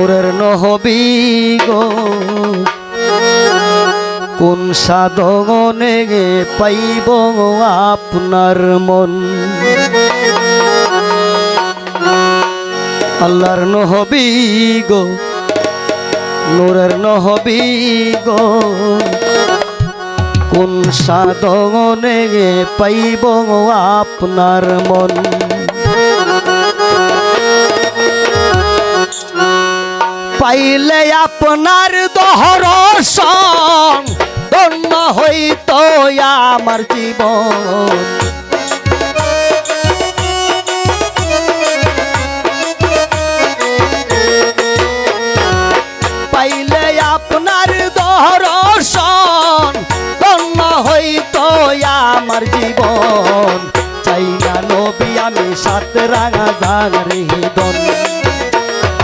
নূরের নহবী গো কোন সাধনে পাইব আপনার মন। আল্লাহর নহবী গো নূরের নহবী গো কোন সাধনে পাইব আপনার মন। পাইলে আপনার দর্শন ধন্য হইত আমার জীবন। পাইলে আপনার দর্শন ধন্য হইত আমার জীবন। চাই না নবী আমি সাত রাঙা জাগরে দন।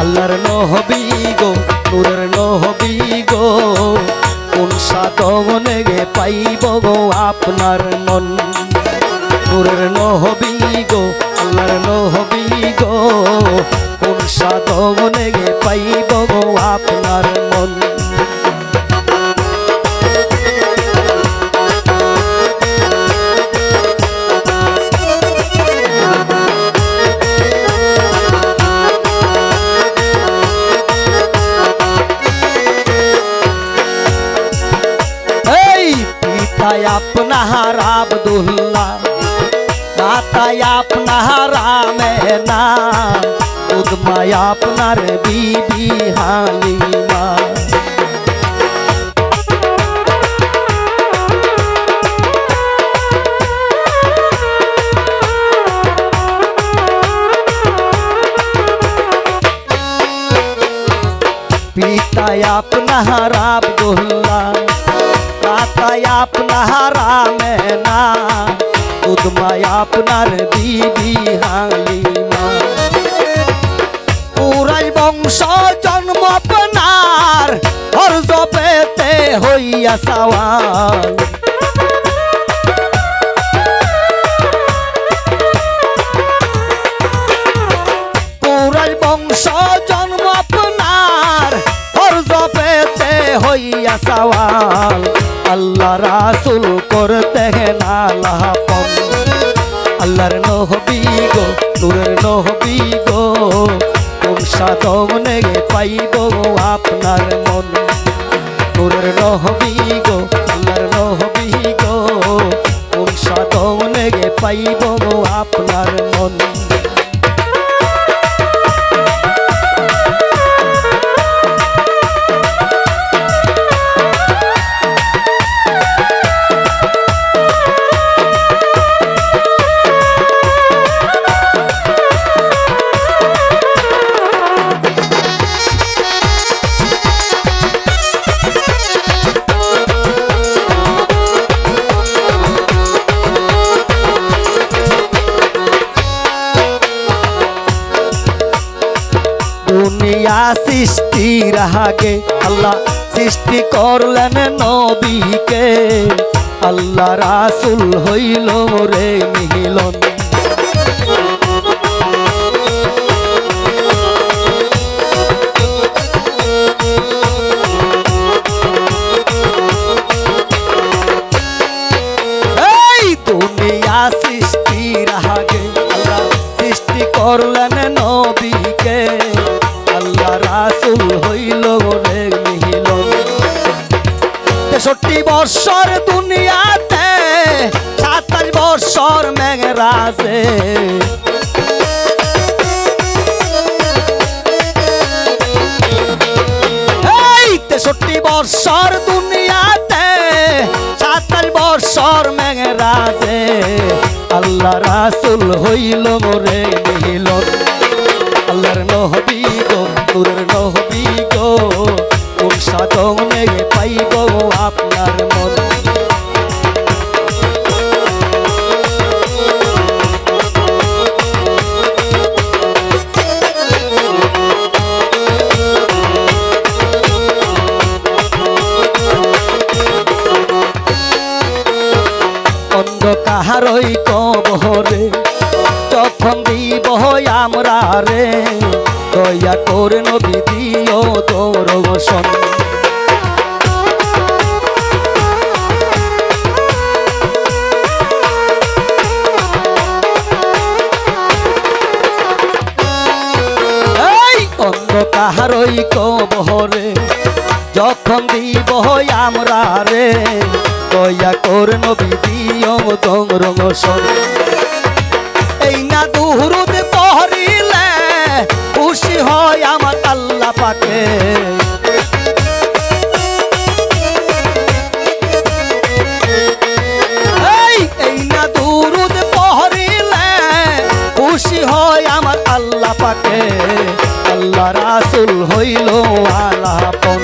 আল্লাহর নহবী গো নূরের নহবী গো কোন সাধনে পাইব গো আপনার মন। নূরের নহবী গো আল্লাহর নহবী গো কোন সাধনে পাইব গো আপনার মন। আপনার আব্দুল্লাহ মাতায় আপনার আমেনা উদমায় আপনার বিবি হালিমা। পিতায় আপনার আব্দুল্লাহ মাতায় আপনার আমেনা উদমায় আপনার বিবি হালিমা। পুরাই বংশ জন্ম আপনার ধৈর্য পেতে হইয়া সওয়াল। পুরাই বংশ জন্ম আপনার ধৈর্য পেতে হইয়া সওয়াল। আল্লাহ রাসূল করতে না লাপন। আল্লাহর নহবী গো নূরের নহবী গো কোন সাধনে পাইব আপনার মন। নূরের নহবী গো আল্লাহর নহবী গো কোন সাধনে পাইব আপনার মন। দুনিয়া সৃষ্টির আগে আল্লাহ সৃষ্টি করলেন নবীকে। আল্লাহ রাসূল হইল রে মিলন। এই দুনিয়া সৃষ্টির আগে আল্লাহ সৃষ্টি করলেন নবীকে। আল্লাহ রাসূল হইল রে মিলন। ৬৩ বৎসর দুনিয়াতে ২৭ বৎসর মেঘরাজে। এই ৬৩ বৎসর দুনিয়াতে ২৭ বৎসর মেঘরাজে। আল্লাহ রাসূল হইল রে মিলন। আল্লাহর নহবী গো নূরের নহবী গো কোন সাধনে পাইব আপনার মন। অন্ধকারই কবরে যখন দিব আমরা রে দয়া করে নবী দিও শোন। কাহারই কবরে যখন দিব আমরা রে, দয়া কর নবী দিও দং শোন। এই না দুরুদ পড়িলে খুশি হয় আমার আল্লাহ পাকে, এই না দুরুদ পড়িলে খুশি হয় আমার আল্লাহ পাকে। আল্লাহ রাসূল হইল আলাপন,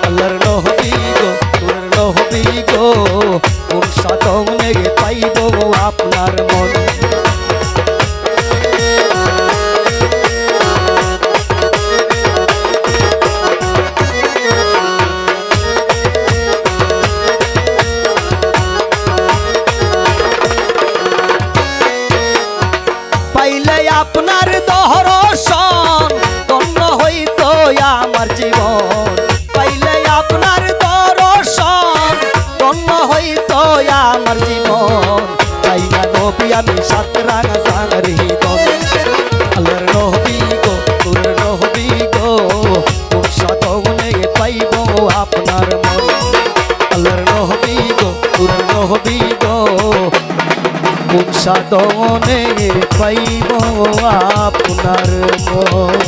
আল্লাহর নবী গো তোর নবী গো, কোন সাধনে পাইব আপনার মন। পাইলে আপনার দর্শন ধন্য হইত আমার জীবন, পাইলে আপনার দর্শন ধন্য হইত আমার জীবন। চাই না নবী আমি সাত রাঙা সাঙ্গার হৃদন, আল্লাহর নবী গো তোর নবী গো, কোন সাধনে পাইব আপনার মন। আল্লাহর নবী গো তোর নবী গো, কোন সাধনে পাইব আপনার মন।